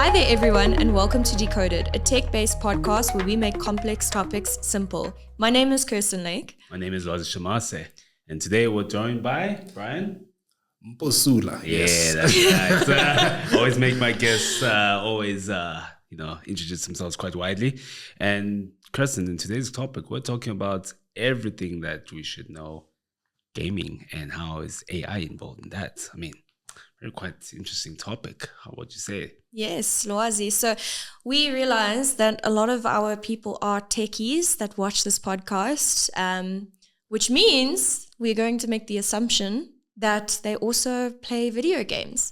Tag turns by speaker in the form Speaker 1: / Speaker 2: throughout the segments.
Speaker 1: Hi there, everyone, and welcome to Decoded, a tech-based podcast where we make complex topics simple. My name is Kirsten Lake.
Speaker 2: My name is Lwazi Shamase, and today we're joined by Bryan
Speaker 3: Mposula.
Speaker 2: Yeah, that's right. Always make my guests introduce themselves quite widely. And Kirsten, in today's topic, we're talking about everything that we should know, gaming, and how is AI involved in that. I mean, very quite interesting topic. How would you say?
Speaker 1: Yes, Lwazi. So we realize that a lot of our people are techies that watch this podcast, which means we're going to make the assumption that they also play video games.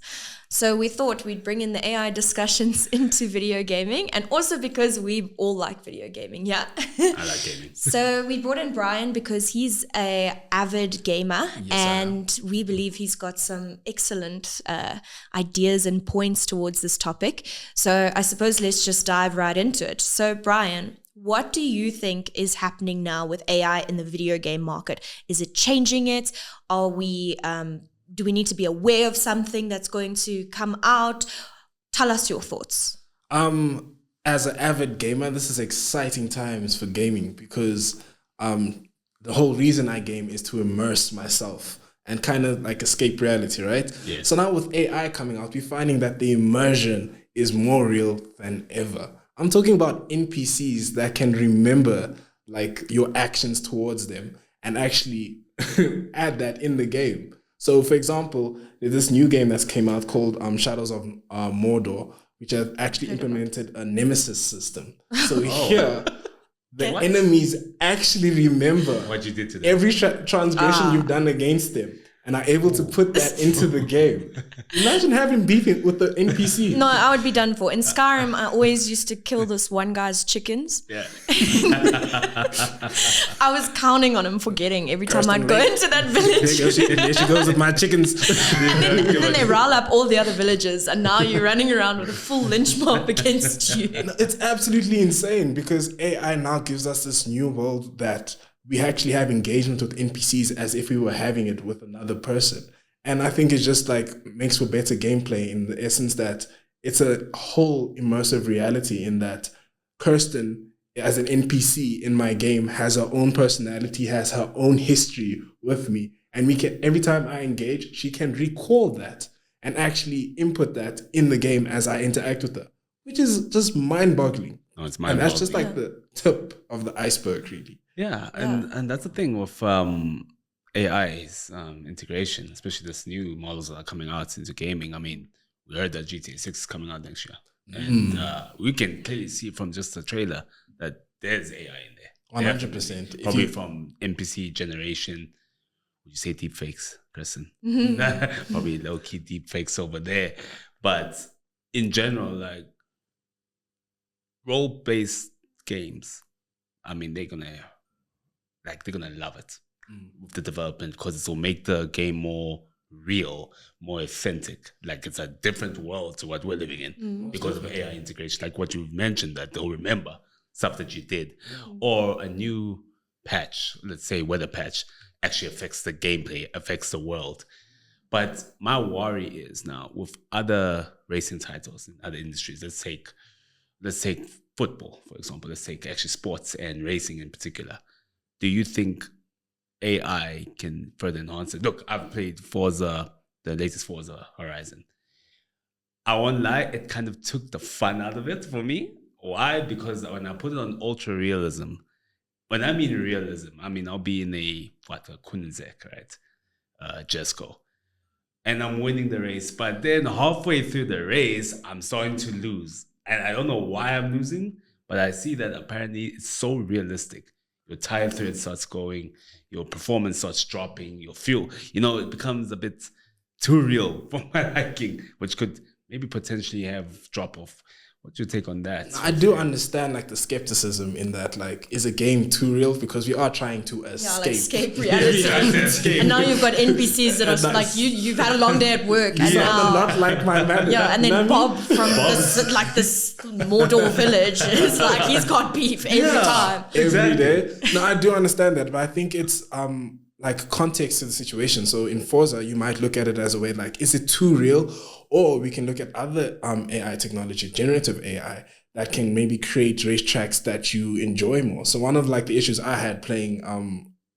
Speaker 1: So we thought we'd bring in the AI discussions into video gaming, and also because we all like video gaming. Yeah.
Speaker 2: I like gaming.
Speaker 1: So we brought in Bryan because he's an avid gamer, and we believe he's got some excellent ideas and points towards this topic. So I suppose let's just dive right into it. So Bryan, what do you think is happening now with AI in the video game market? Is it changing it? Are we do we need to be aware of something that's going to come out? Tell us your thoughts.
Speaker 3: As an avid gamer, this is exciting times for gaming because the whole reason I game is to immerse myself and kind of like escape reality, right?
Speaker 2: Yeah.
Speaker 3: So now with AI coming out, we're finding that the immersion is more real than ever. I'm talking about NPCs that can remember like your actions towards them and actually add that in the game. So for example, there's this new game that's came out called Shadows of Mordor, which has actually implemented a nemesis system. So here, the enemies actually remember
Speaker 2: what you did to them.
Speaker 3: Every transgression you've done against them, and are able to put that into the game. Imagine having beef with the NPC.
Speaker 1: No, I would be done for. In Skyrim, I always used to kill this one guy's chickens.
Speaker 2: Yeah.
Speaker 1: I was counting on him forgetting every time I'd go into that village.
Speaker 3: There she goes with my chickens.
Speaker 1: and then they rile up all the other villagers, and now you're running around with a full lynch mob against you.
Speaker 3: No, it's absolutely insane because AI now gives us this new world that we actually have engagement with NPCs as if we were having it with another person. And I think it just like makes for better gameplay in the essence that it's a whole immersive reality in that Kirsten as an NPC in my game has her own personality, has her own history with me. And we can, every time I engage, she can recall that and actually input that in the game as I interact with her, which is just mind-boggling.
Speaker 2: Oh, it's
Speaker 3: mind-boggling. And that's just like the tip of the iceberg, really.
Speaker 2: Yeah, and that's the thing with AI's integration, especially this new models that are coming out into gaming. I mean, we heard that GTA 6 is coming out next year. And we can clearly see from just the trailer that there's AI in there.
Speaker 3: 100%.
Speaker 2: Probably from NPC generation. Would you say deepfakes, Kirsten? Probably low-key deepfakes over there. But in general, like role-based games, I mean, they're gonna love it with the development because it will make the game more real, more authentic. Like it's a different world to what we're living in because of AI integration. Like what you've mentioned, that they'll remember stuff that you did, or a new patch, let's say weather patch, actually affects the gameplay, affects the world. But my worry is now with other racing titles in other industries. Let's take football, for example. Let's take actually sports and racing in particular. Do you think AI can further enhance it? Look, I've played Forza, the latest Forza Horizon. I won't lie, it kind of took the fun out of it for me. Why? Because when I put it on ultra realism, when I mean realism, I mean I'll be in a Kunenzek, right? Jesco. And I'm winning the race, but then halfway through the race, I'm starting to lose. And I don't know why I'm losing, but I see that apparently it's so realistic. Your tire thread starts going, your performance starts dropping, your fuel, it becomes a bit too real for my liking, which could maybe potentially have drop off. What's your take on that?
Speaker 3: I do understand like the skepticism in that, like, is a game too real? Because we are trying to escape
Speaker 1: reality. And now you've got NPCs that are like, you've had a long day at work. And now,
Speaker 3: not like my manager.
Speaker 1: Yeah, and then Bob from this Mordor village is like, he's got beef every time.
Speaker 3: Every day. No, I do understand that, but I think it's like context to the situation. So in Forza, you might look at it as a way like, is it too real? Or we can look at other AI technology, generative AI, that can maybe create racetracks that you enjoy more. So one of like the issues I had playing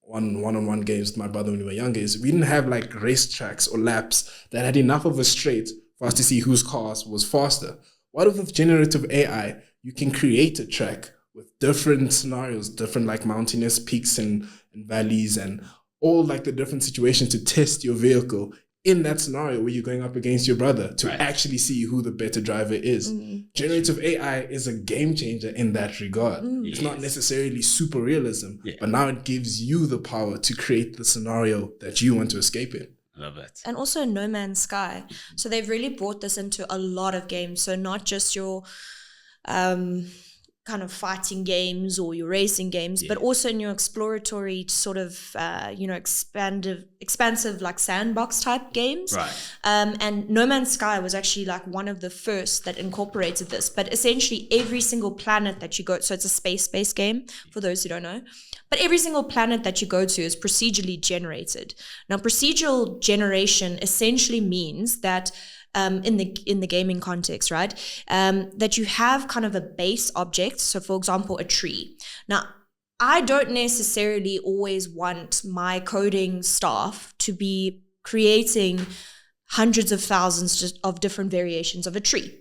Speaker 3: one-on-one games with my brother when we were younger is we didn't have like racetracks or laps that had enough of a straight for us to see whose car was faster. What if with generative AI, you can create a track with different scenarios, different like mountainous peaks and valleys and all like the different situations to test your vehicle in that scenario where you're going up against your brother to actually see who the better driver is. Generative AI is a game changer in that regard. It's not necessarily super realism, but now it gives you the power to create the scenario that you want to escape in.
Speaker 2: Love it.
Speaker 1: And also No Man's Sky. So they've really brought this into a lot of games. So not just your kind of fighting games or your racing games, but also in your exploratory sort of, expansive like sandbox type games.
Speaker 2: Right.
Speaker 1: And No Man's Sky was actually like one of the first that incorporated this. But essentially every single planet that you go, so it's a space-based game for those who don't know, but every single planet that you go to is procedurally generated. Now, procedural generation essentially means that in the gaming context, right? That you have kind of a base object. So for example, a tree. Now, I don't necessarily always want my coding staff to be creating hundreds of thousands of different variations of a tree.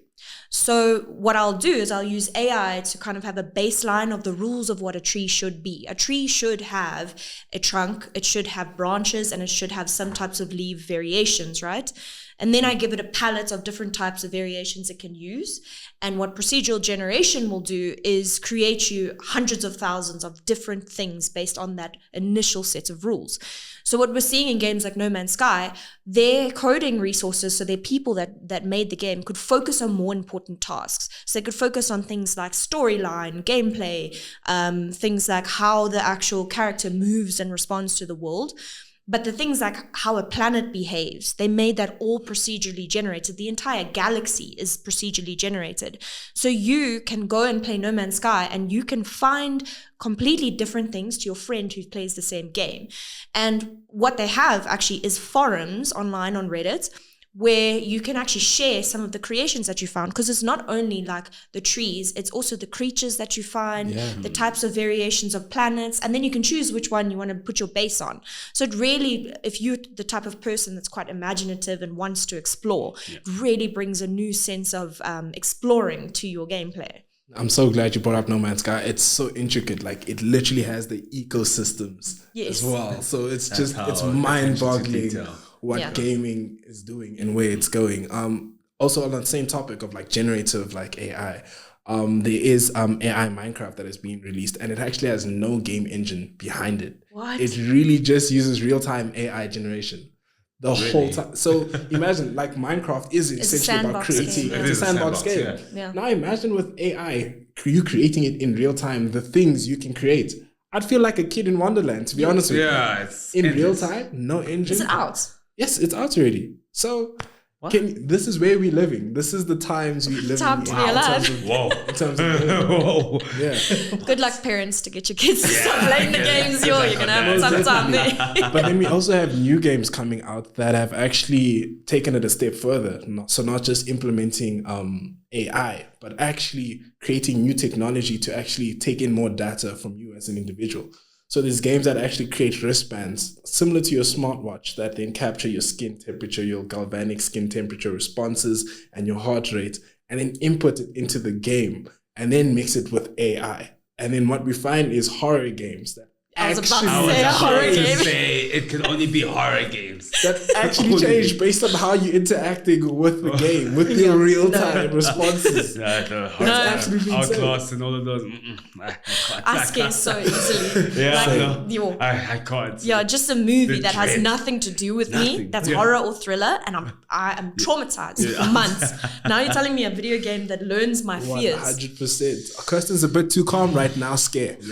Speaker 1: So what I'll do is I'll use AI to kind of have a baseline of the rules of what a tree should be. A tree should have a trunk, it should have branches, and it should have some types of leaf variations, right? And then I give it a palette of different types of variations it can use. And what procedural generation will do is create you hundreds of thousands of different things based on that initial set of rules. So what we're seeing in games like No Man's Sky, their coding resources, so their people that made the game, could focus on more important tasks. So they could focus on things like storyline, gameplay, things like how the actual character moves and responds to the world. But the things like how a planet behaves, they made that all procedurally generated. The entire galaxy is procedurally generated. So you can go and play No Man's Sky and you can find completely different things to your friend who plays the same game. And what they have actually is forums online on Reddit where you can actually share some of the creations that you found, because it's not only like the trees, it's also the creatures that you find, the types of variations of planets, and then you can choose which one you want to put your base on. So it really, if you're the type of person that's quite imaginative and wants to explore, it really brings a new sense of exploring to your gameplay.
Speaker 3: I'm so glad you brought up No Man's Sky. It's so intricate. Like, it literally has the ecosystems as well. So it's mind-boggling what gaming is doing and where it's going. Also on the same topic of like generative like AI, there is AI Minecraft that has been released, and it actually has no game engine behind it.
Speaker 1: What?
Speaker 3: It really just uses real-time AI generation. The whole time. So imagine, like, Minecraft is essentially about creating. It's a sandbox game.
Speaker 1: Yeah.
Speaker 3: Now imagine with AI, you creating it in real time, the things you can create. I'd feel like a kid in Wonderland, to be honest with you.
Speaker 2: Yeah, it's
Speaker 3: in real time, no engine.
Speaker 1: Is it out?
Speaker 3: Yes, it's out already. So this is where we're living. This is the times we live in.
Speaker 1: Time to be alive.
Speaker 3: In terms of yeah.
Speaker 1: Good luck, parents, to get your kids to stop playing the games. You're going to have some time there.
Speaker 3: But then we also have new games coming out that have actually taken it a step further. So not just implementing AI, but actually creating new technology to actually take in more data from you as an individual. So there's games that actually create wristbands similar to your smartwatch that then capture your skin temperature, your galvanic skin temperature responses, and your heart rate, and then input it into the game and then mix it with AI. And then what we find is horror games that
Speaker 1: I was about to say a horror game.
Speaker 2: It can only be horror games.
Speaker 3: That actually change based on how you're interacting with the game, with your real-time responses.
Speaker 2: That's
Speaker 3: absolutely insane.
Speaker 2: Outclass and all of those.
Speaker 1: I scare so easily.
Speaker 2: I can't.
Speaker 1: Yeah, just a movie that has nothing to do with me, that's horror or thriller, and I am traumatized for months. Now you're telling me a video game that learns my fears.
Speaker 3: 100%. Kirsten's a bit too calm right now, scared.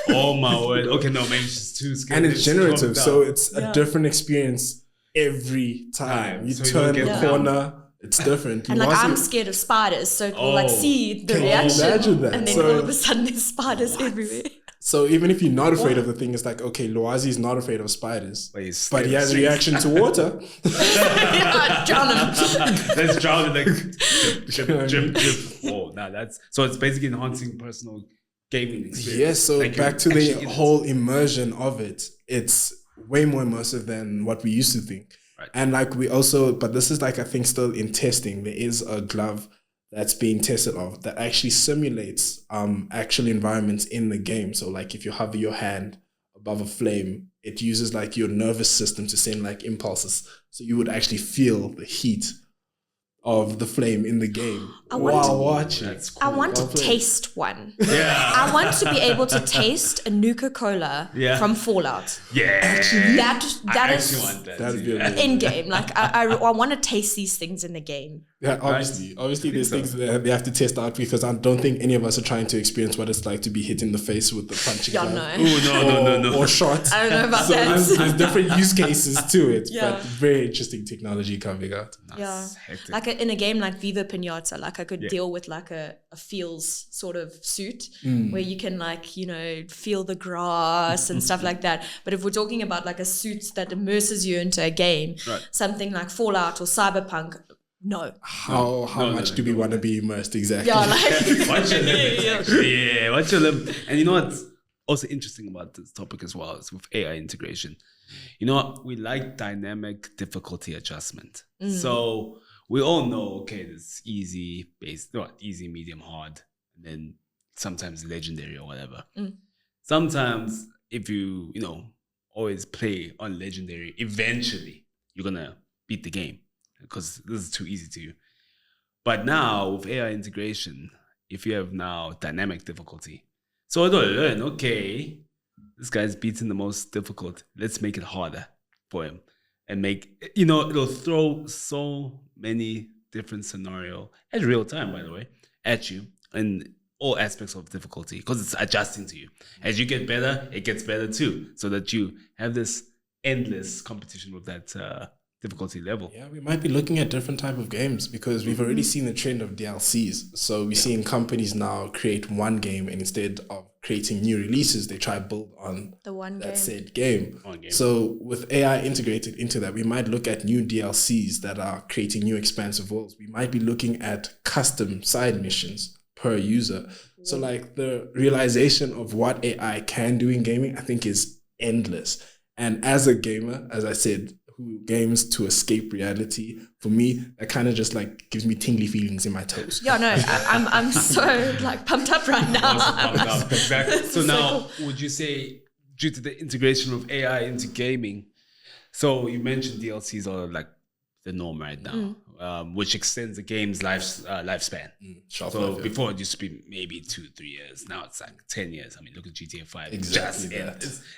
Speaker 2: Oh my word. Okay, no, maybe she's too scared.
Speaker 3: And it's generative, so it's a different experience every time. You turn the corner, it's different.
Speaker 1: And like, I'm scared of spiders, so it will like see the reaction,
Speaker 3: imagine that?
Speaker 1: and then all of a sudden there's spiders everywhere.
Speaker 3: So even if you're not afraid of the thing, it's like, okay, Lwazi is not afraid of spiders, but he has a reaction to water.
Speaker 1: Yeah, drown him.
Speaker 2: Let's drown it like drip. Oh, now that's so it's basically enhancing personal gaming experience.
Speaker 3: Yes, so
Speaker 2: like
Speaker 3: back to the whole immersion of it, it's way more immersive than what we used to think.
Speaker 2: Right.
Speaker 3: And like we also, but this is like, I think still in testing, there is a glove that's being tested of that actually simulates actual environments in the game. So like if you hover your hand above a flame, it uses like your nervous system to send like impulses. So you would actually feel the heat of the flame in the game while watching.
Speaker 1: I want to taste one.
Speaker 2: Yeah.
Speaker 1: I want to be able to taste a Nuka-Cola from Fallout.
Speaker 2: Yeah.
Speaker 3: Actually,
Speaker 1: That
Speaker 2: I
Speaker 1: is
Speaker 2: actually want that.
Speaker 3: that'd be
Speaker 1: in game. Like I want to taste these things in the game.
Speaker 3: yeah, obviously there's things that they have to test out, because I don't think any of us are trying to experience what it's like to be hit in the face with the punching
Speaker 1: Yeah,
Speaker 3: glove.
Speaker 1: no.
Speaker 3: Or shot.
Speaker 1: I don't know about
Speaker 3: So
Speaker 1: that.
Speaker 3: there's different use cases to it,
Speaker 1: Yeah.
Speaker 3: but very interesting technology coming out.
Speaker 1: Yeah,
Speaker 2: hectic.
Speaker 1: like in a game like Viva Pinata, like I could deal with like a feels sort of suit where you can like, you know, feel the grass and stuff like that. But if we're talking about like a suit that immerses you into a game, something like Fallout or Cyberpunk, no.
Speaker 3: How much do we want to be immersed exactly?
Speaker 1: Yeah, like
Speaker 2: Watch your limit. Yeah, watch your limit. And you know what's also interesting about this topic as well is with AI integration. You know what? We like dynamic difficulty adjustment. So we all know, okay, there's easy, medium, hard, and then sometimes legendary or whatever. Sometimes if you always play on legendary, eventually you're going to beat the game because this is too easy to you. But now with AI integration, if you have now dynamic difficulty, so it'll learn, okay, this guy's beating the most difficult. Let's make it harder for him. And it'll throw so many different scenarios at real time, by the way, at you in all aspects of difficulty because it's adjusting to you. As you get better, it gets better too, so that you have this endless competition with that difficulty level.
Speaker 3: Yeah, we might be looking at different type of games because we've already seen the trend of DLCs. So we're seeing companies now create one game, and instead of creating new releases, they try to build on that said game. So with AI integrated into that, we might look at new DLCs that are creating new expansive worlds. We might be looking at custom side missions per user. So like the realization of what AI can do in gaming, I think is endless. And as a gamer, as I said, who games to escape reality, for me, that kind of just like gives me tingly feelings in my toes.
Speaker 1: Yeah, no, I'm so like pumped up right now.
Speaker 2: Pumped up. Exactly. So now,
Speaker 1: cool.
Speaker 2: would you say, due to the integration of AI into gaming, so you mentioned DLCs are like the norm right now, which extends the game's lifespan. So before it used to be maybe 2-3 years. Now it's like 10 years. I mean, look at GTA 5.
Speaker 3: Exactly.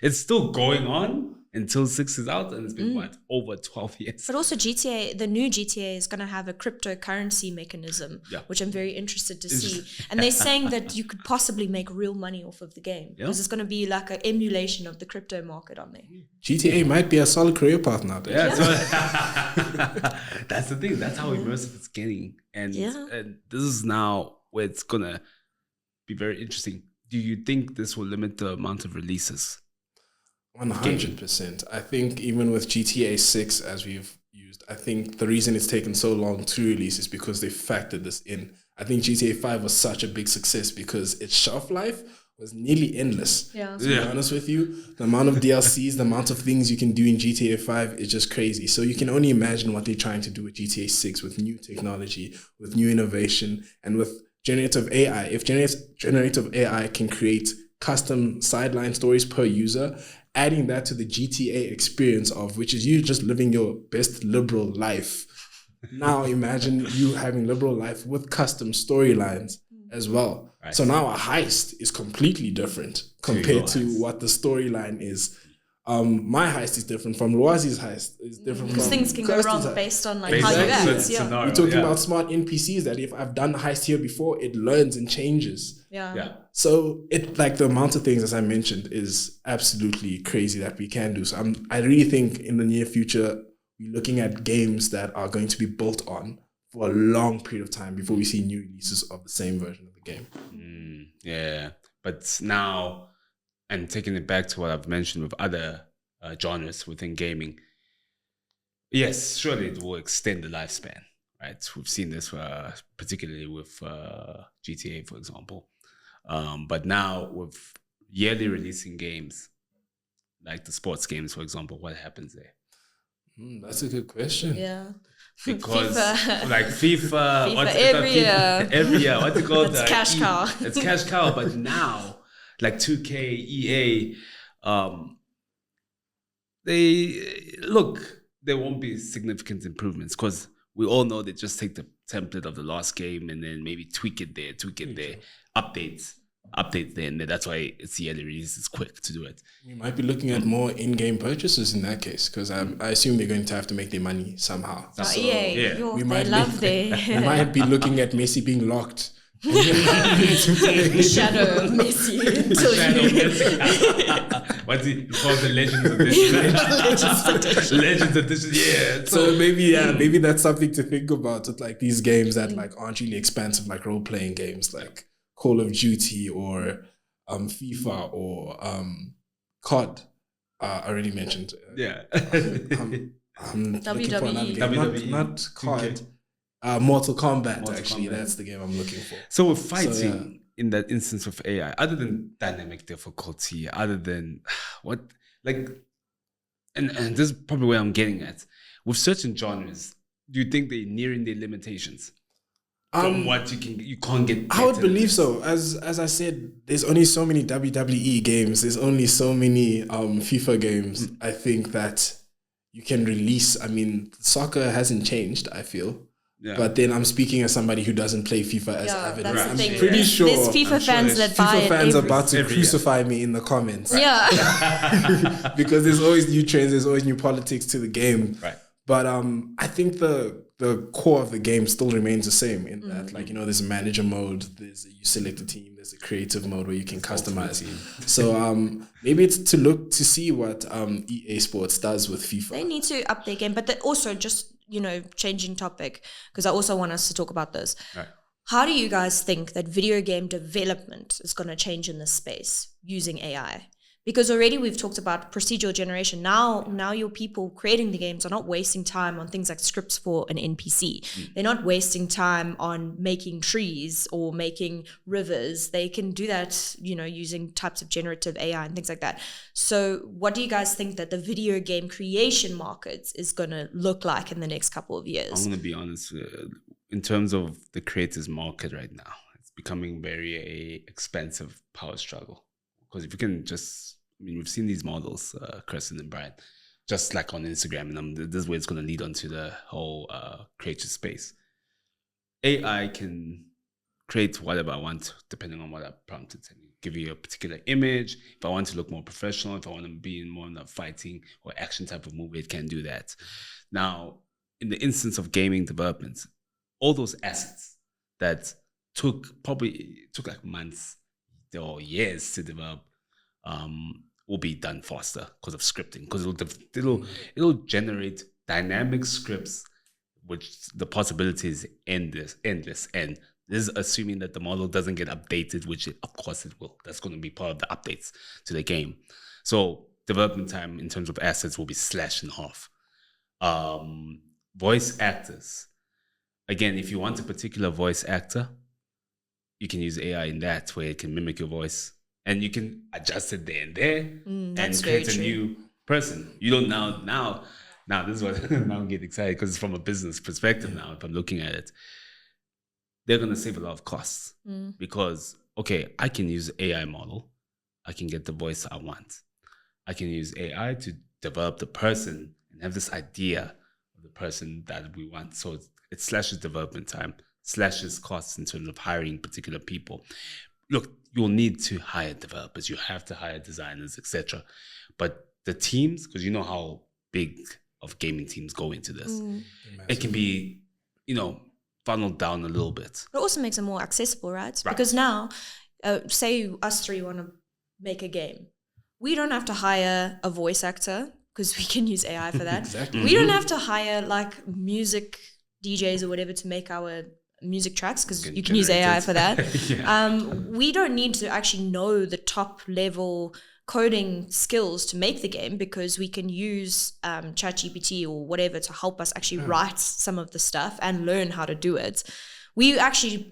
Speaker 2: It's still going on until 6 is out, and it's been over 12 years.
Speaker 1: But also GTA, the new GTA is going to have a cryptocurrency mechanism, which I'm very interested to see. And they're saying that you could possibly make real money off of the game because it's going to be like an emulation of the crypto market on there.
Speaker 3: GTA might be a solid career path nowadays.
Speaker 2: Yeah. So that's the thing. That's how immersive it's getting. And this is now where it's going to be very interesting. Do you think this will limit the amount of releases?
Speaker 3: 100%. I think even with GTA 6, as we've used, I think the reason it's taken so long to release is because they factored this in. I think GTA 5 was such a big success because its shelf life was nearly endless. To be honest with you, the amount of DLCs, the amount of things you can do in GTA 5 is just crazy. So you can only imagine what they're trying to do with GTA 6 with new technology, with new innovation, and with generative AI. If generative AI can create custom sideline stories per user, adding that to the GTA experience which is you just living your best liberal life. Now imagine you having liberal life with custom storylines as well. Right. So now a heist is completely different compared to what the storyline is. My heist is different from Lwazi's heist. It's different from
Speaker 1: things can
Speaker 3: Kirsten's
Speaker 1: go wrong
Speaker 3: heist.
Speaker 1: based on like how you act.
Speaker 3: We're talking about smart NPCs that if I've done the heist here before, it learns and changes. So it like the amount of things, as I mentioned, is absolutely crazy that we can do. So I really think in the near future we're looking at games that are going to be built on for a long period of time before we see new releases of the same version of the game.
Speaker 2: Yeah, but now and taking it back to what I've mentioned with other genres within gaming, yes, surely it will extend the lifespan, right? We've seen this particularly with GTA, for example. But now with yearly releasing games, like the sports games, for example, what happens there?
Speaker 3: That's a good question.
Speaker 1: Yeah.
Speaker 2: Because
Speaker 1: FIFA.
Speaker 2: like FIFA every year, what do you call that?
Speaker 1: Cash cow.
Speaker 2: It's cash cow. But now, like 2K, EA, there won't be significant improvements because we all know they just take the template of the last game and then maybe tweak it there, updates there, and that's why it's yearly release. It's quick to do it.
Speaker 3: We might be looking at more in-game purchases in that case, because I assume they're going to have to make their money somehow.
Speaker 1: So, they love
Speaker 3: we might be looking at Messi being locked.
Speaker 1: Shadow Messi.
Speaker 2: What's he called? The Legends Edition. Legends Edition. Yeah.
Speaker 3: So maybe that's something to think about with like these games that like aren't really expensive, like role-playing games like Call of Duty or FIFA or COD. I already mentioned.
Speaker 2: Yeah.
Speaker 1: I'm
Speaker 3: WWE. Not COD. Mortal Kombat, actually. That's the game I'm looking for.
Speaker 2: So with fighting in that instance of AI, other than dynamic difficulty, other than what, like, and this is probably where I'm getting at, with certain genres, do you think they're nearing their limitations? From what you can't get.
Speaker 3: I would believe so. As I said, there's only so many WWE games. There's only so many FIFA games. I think that you can release. I mean, soccer hasn't changed, I feel. Yeah. But then I'm speaking as somebody who doesn't play FIFA as avid. I'm pretty sure
Speaker 1: there's FIFA fans that buy
Speaker 3: FIFA fans are about to crucify me in the comments.
Speaker 1: Right. Yeah.
Speaker 3: Because there's always new trends. There's always new politics to the game.
Speaker 2: Right.
Speaker 3: But I think the core of the game still remains the same in that, like, there's a manager mode, you select a team, there's a creative mode where you can customize. So maybe it's to see what EA Sports does with FIFA.
Speaker 1: They need to up their game, but they also just, changing topic, because I also want us to talk about this.
Speaker 2: Right.
Speaker 1: How do you guys think that video game development is going to change in this space using AI? Because already we've talked about procedural generation. Now your people creating the games are not wasting time on things like scripts for an NPC. They're not wasting time on making trees or making rivers. They can do that, using types of generative AI and things like that. So what do you guys think that the video game creation market is going to look like in the next couple of years?
Speaker 2: I'm going to be honest, in terms of the creators market right now, it's becoming very expensive power struggle. Because if you can we've seen these models, Kirsten and Bryan, just like on Instagram, and this is where it's going to lead onto the whole creator space. AI can create whatever I want, depending on what I prompted. And give you a particular image. If I want to look more professional, if I want to be in more of a fighting or action type of movie, it can do that. Now, in the instance of gaming development, all those assets that took like months or years to develop will be done faster because of scripting, because it'll generate dynamic scripts, which the possibilities endless, and this is assuming that the model doesn't get updated, which of course it will. That's going to be part of the updates to the game. So development time in terms of assets will be slashed in half. Voice actors, again, if you want a particular voice actor, you can use AI in that, where it can mimic your voice and you can adjust it there and there and create a new person. You don't now this is what now I'm getting excited, because it's from a business perspective now. If I'm looking at it, they're going to save a lot of costs because, okay, I can use AI model. I can get the voice I want. I can use AI to develop the person and have this idea of the person that we want. So it slashes development time, slashes costs in terms of hiring particular people. Look, you'll need to hire developers. You have to hire designers, etc. But the teams, because you know how big of gaming teams go into this, it can be, funneled down a little bit.
Speaker 1: It also makes it more accessible, right? Because now, say us three want to make a game. We don't have to hire a voice actor because we can use AI for that.
Speaker 3: Exactly.
Speaker 1: We don't have to hire like music DJs or whatever to make our music tracks, because you can use AI for that. We don't need to actually know the top level coding skills to make the game, because we can use ChatGPT or whatever to help us actually write some of the stuff and learn how to do it. We actually,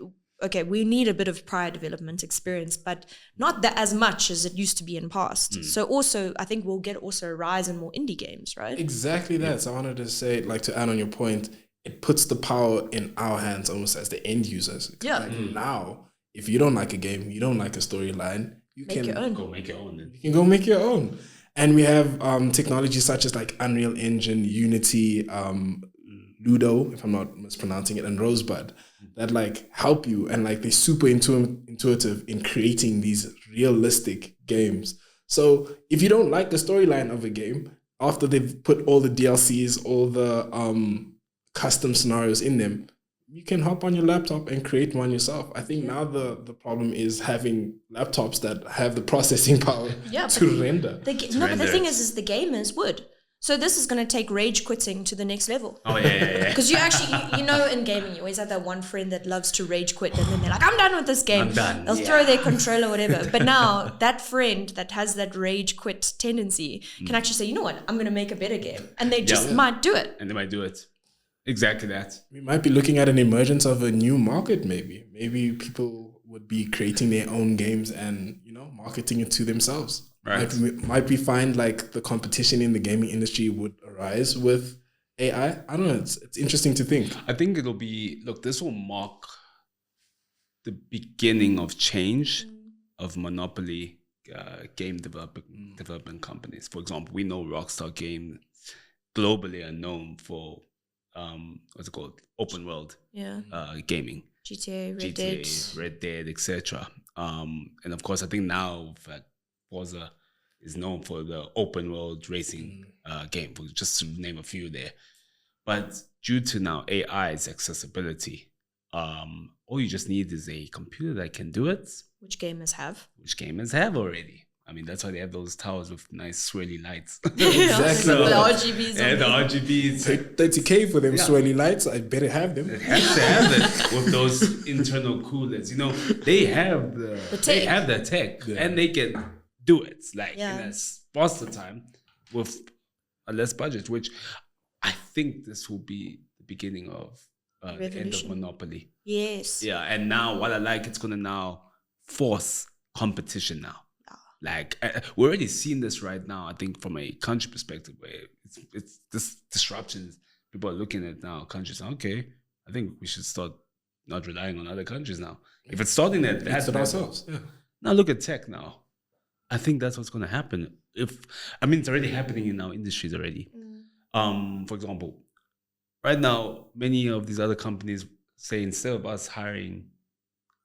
Speaker 1: we need a bit of prior development experience, but not that as much as it used to be in past. So also, I think we'll get also a rise in more indie games, right?
Speaker 3: Exactly that. So I wanted to say, like, to add on your point, it puts the power in our hands almost as the end users.
Speaker 1: Yeah.
Speaker 3: Like now, if you don't like a game, you don't like a storyline, you
Speaker 1: Make your own.
Speaker 2: Go make your own.
Speaker 3: You can go make your own. And we have technology such as like Unreal Engine, Unity, Ludo, if I'm not mispronouncing it, and Rosebud that like help you, and like they're super intuitive in creating these realistic games. So if you don't like the storyline of a game, after they've put all the DLCs, all the custom scenarios in them, you can hop on your laptop and create one yourself. I think now the problem is having laptops that have the processing power to render.
Speaker 1: But the thing is the gamers would. So this is going to take rage quitting to the next level.
Speaker 2: Oh, yeah.
Speaker 1: Because you actually, you know, in gaming, you always have that one friend that loves to rage quit, and then they're like, I'm done with this game.
Speaker 2: I'm done.
Speaker 1: They'll throw their controller, whatever. But now that friend that has that rage quit tendency can actually say, you know what, I'm going to make a better game. And they just might do it.
Speaker 2: And they might do it. Exactly that.
Speaker 3: We might be looking at an emergence of a new market, maybe. Maybe people would be creating their own games and, you know, marketing it to themselves.
Speaker 2: Right.
Speaker 3: Might we find like the competition in the gaming industry would arise with AI? I don't know. It's interesting to think.
Speaker 2: I think it'll be, this will mark the beginning of change of monopoly game development companies. For example, we know Rockstar Games globally are known for what's it called? Open world gaming.
Speaker 1: GTA,
Speaker 2: Red Dead, etc. And of course, I think now that Forza is known for the open world racing game, just to name a few there. But due to now AI's accessibility, all you just need is a computer that can do it.
Speaker 1: Which gamers have
Speaker 2: already. I mean, that's why they have those towers with nice swirly lights.
Speaker 3: Exactly.
Speaker 1: The RGBs.
Speaker 2: Yeah, the RGBs.
Speaker 3: 30K for them swirly lights. I better have them.
Speaker 2: It has to have it with those internal coolers. You know, they have the tech, and they can do it in a faster time with a less budget, which I think this will be the beginning of the end of monopoly.
Speaker 1: Yes.
Speaker 2: Yeah, and now what I like, it's going to now force competition now. Like, we're already seeing this right now, I think, from a country perspective, where it's this disruptions. People are looking at now countries, okay, I think we should start not relying on other countries now. If it's starting at that level,
Speaker 3: ourselves. Yeah.
Speaker 2: Now look at tech now. I think that's what's going to happen. It's already happening in our industries already. For example, right now, many of these other companies say, instead of us hiring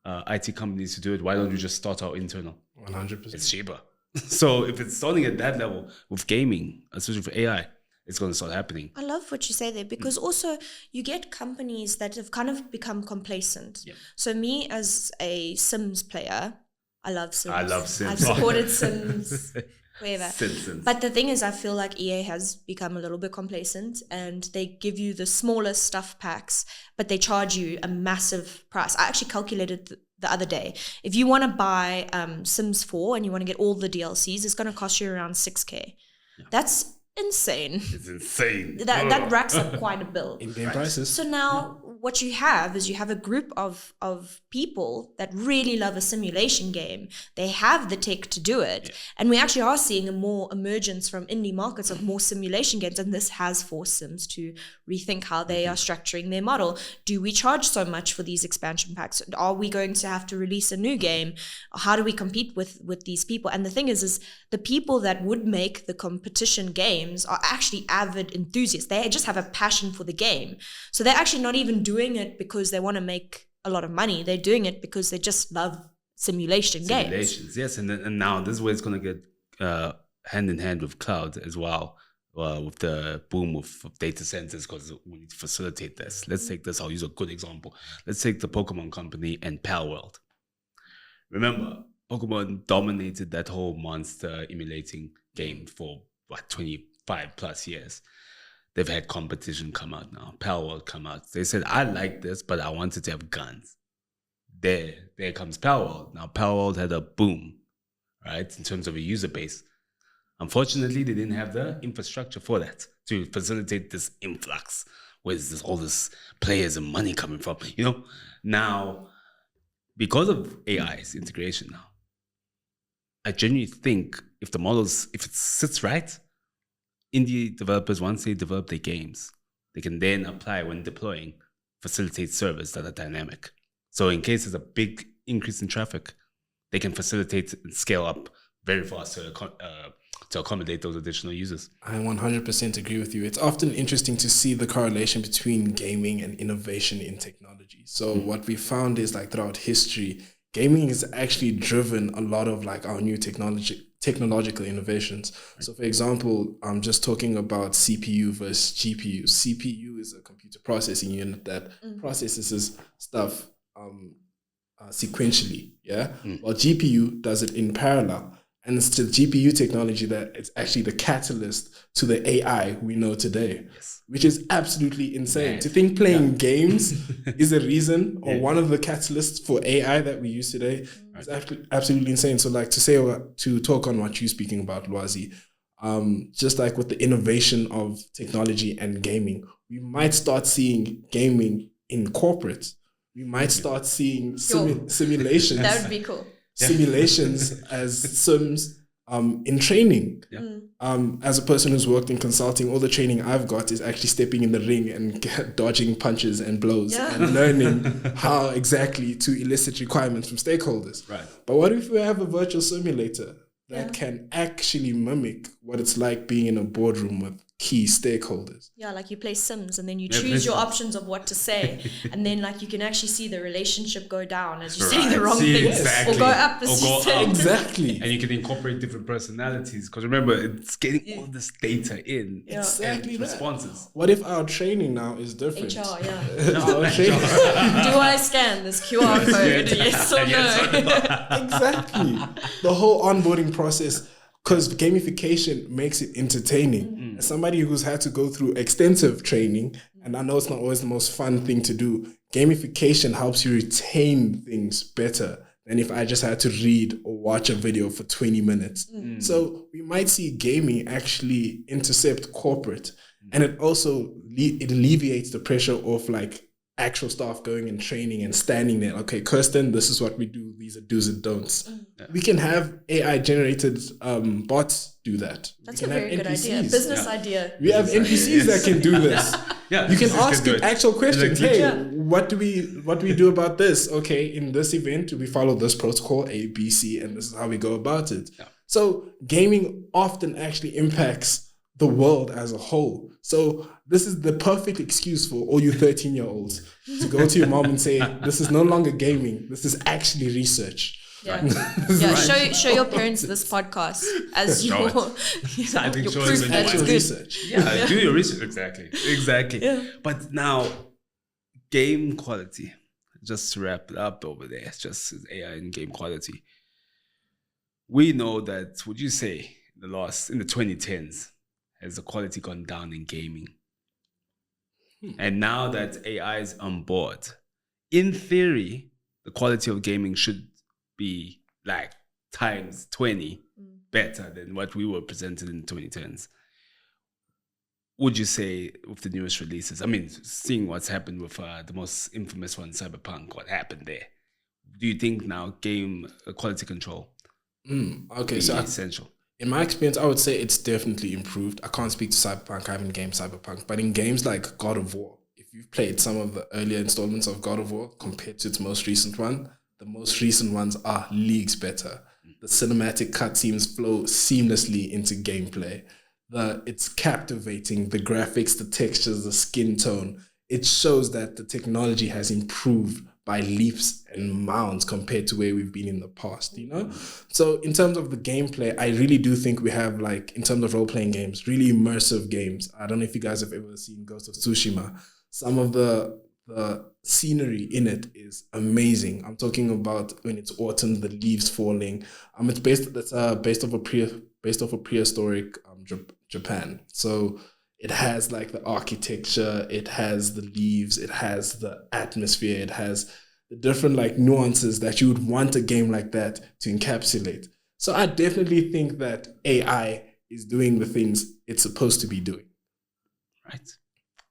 Speaker 2: IT companies to do it, why don't we just start our internal?
Speaker 3: 100%.
Speaker 2: It's cheaper. So if it's starting at that level with gaming, especially for AI, it's going to start happening.
Speaker 1: I love what you say there, because also you get companies that have kind of become complacent. Yeah. So me as a Sims player, I love Sims. I've supported Sims, wherever. Simpsons. But the thing is, I feel like EA has become a little bit complacent, and they give you the smallest stuff packs, but they charge you a massive price. I actually calculated the other day. If you want to buy Sims 4 and you want to get all the DLCs, it's going to cost you around 6K. Yeah. That's insane.
Speaker 2: It's insane.
Speaker 1: That racks up quite a bill.
Speaker 3: In-game prices.
Speaker 1: So now what you have is you have a group of people that really love a simulation game. They have the tech to do it. Yeah. And we actually are seeing a more emergence from indie markets of more simulation games. And this has forced Sims to rethink how they are structuring their model. Do we charge so much for these expansion packs? Are we going to have to release a new game? How do we compete with these people? And the thing is the people that would make the competition games are actually avid enthusiasts. They just have a passion for the game. So they're actually not even doing it because they want to make a lot of money. They're doing it because they just love simulations,
Speaker 2: yes. And now this is where it's going to get hand in hand with cloud as well, with the boom of data centers, because we need to facilitate this. Let's take this. I'll use a good example. Let's take the Pokemon company and Pal World. Remember, Pokemon dominated that whole monster emulating game for 25 plus years. They've had competition come out now. Pal World come out. They said, I like this, but I wanted to have guns. There comes Pal World. Now Pal World had a boom, right? In terms of a user base. Unfortunately, they didn't have the infrastructure for that to facilitate this influx. Where's this all this players and money coming from? Now because of AI's integration now, I genuinely think if it sits right, indie developers, once they develop their games, they can then apply when deploying, facilitate servers that are dynamic. So in case there's a big increase in traffic, they can facilitate and scale up very fast to accommodate those additional users.
Speaker 3: I 100% agree with you. It's often interesting to see the correlation between gaming and innovation in technology. So what we found is like throughout history, gaming has actually driven a lot of like our new technological innovations. Right. So for example, I'm just talking about CPU versus GPU. CPU is a computer processing unit that processes stuff sequentially, while GPU does it in parallel. And it's the GPU technology that is actually the catalyst to the AI we know today, which is absolutely insane.
Speaker 2: Right.
Speaker 3: To think playing games is a reason or one of the catalysts for AI that we use today is actually absolutely insane. So like to talk on what you're speaking about, Lwazi, just like with the innovation of technology and gaming, we might start seeing gaming in corporate. We might start seeing simulations.
Speaker 1: That would be cool.
Speaker 3: Simulations as sims in training. As a person who's worked in consulting, all the training I've got is actually stepping in the ring and dodging punches and blows and learning how exactly to elicit requirements from stakeholders.
Speaker 2: Right.
Speaker 3: But what if we have a virtual simulator that can actually mimic what it's like being in a boardroom with key stakeholders?
Speaker 1: Yeah, like you play Sims and then you choose your options of what to say, and then like you can actually see the relationship go down as you say the wrong things, or go up as you say.
Speaker 3: Exactly.
Speaker 2: And you can incorporate different personalities, because remember, it's getting all this data in.
Speaker 3: Exactly.
Speaker 2: And responses.
Speaker 3: What if our training now is different?
Speaker 1: HR,
Speaker 3: Our training.
Speaker 1: Do I scan this QR code? Yes or no?
Speaker 3: Exactly. The whole onboarding process, because gamification makes it entertaining. As somebody who's had to go through extensive training, and I know it's not always the most fun thing to do, gamification helps you retain things better than if I just had to read or watch a video for 20 minutes. So we might see gaming actually intercept corporate, and it also it alleviates the pressure of like actual staff going and training and standing there. Okay, Kirsten, this is what we do. These are do's and don'ts. We can have AI generated bots do that.
Speaker 1: That's a very good idea. Business idea.
Speaker 3: We have NPCs that can do this. You can ask it actual questions.
Speaker 2: Like,
Speaker 3: hey, what do we do about this? Okay, in this event, we follow this protocol A, B, C, and this is how we go about it. So gaming often actually impacts the world as a whole. So this is the perfect excuse for all you 13-year-olds to go to your mom and say, this is no longer gaming, this is actually research.
Speaker 1: Show your parents this podcast as your proof that it's good.
Speaker 3: Research.
Speaker 2: Do your research. Exactly. But now, game quality, just to wrap it up over there, it's just AI and game quality. We know that, would you say, in the 2010s, has the quality gone down in gaming? And now that AI is on board, in theory, the quality of gaming should be like times 20 better than what we were presented in the 2010s. Would you say with the newest releases, I mean, seeing what's happened with the most infamous one, Cyberpunk, what happened there? Do you think now game quality control is essential?
Speaker 3: In my experience, I would say it's definitely improved. I can't speak to Cyberpunk. I haven't gamed Cyberpunk. But in games like God of War, if you've played some of the earlier installments of God of War compared to its most recent one, the most recent ones are leagues better. The cinematic cutscenes flow seamlessly into gameplay. It's captivating. The graphics, the textures, the skin tone. It shows that the technology has improved by leaps and bounds compared to where we've been in the past, you know? So in terms of the gameplay, I really do think we have, like, in terms of role-playing games, really immersive games. I don't know if you guys have ever seen Ghost of Tsushima. Some of the scenery in it is amazing. I'm talking about when it's autumn, the leaves falling. It's based off a prehistoric Japan. So it has like the architecture, it has the leaves, it has the atmosphere, it has the different like nuances that you would want a game like that to encapsulate. So I definitely think that AI is doing the things it's supposed to be doing.
Speaker 2: Right.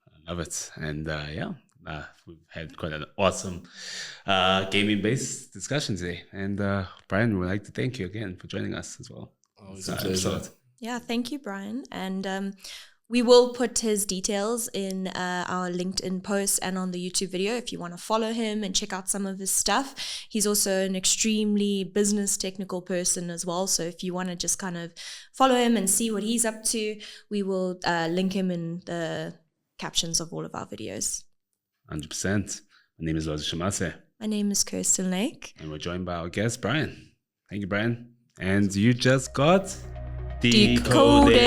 Speaker 2: I love it. And we've had quite an awesome gaming-based discussion today. And Bryan, we would like to thank you again for joining us as well.
Speaker 3: Always a pleasure.
Speaker 1: Yeah, thank you, Bryan. And we will put his details in our LinkedIn post and on the YouTube video if you want to follow him and check out some of his stuff. He's also an extremely business technical person as well. So if you want to just kind of follow him and see what he's up to, we will link him in the captions of all of our videos.
Speaker 2: 100%. My name is Lwazi Shamase.
Speaker 1: My name is Kirsten Lake.
Speaker 2: And we're joined by our guest, Bryan. Thank you, Bryan. And you just got
Speaker 1: Decoded.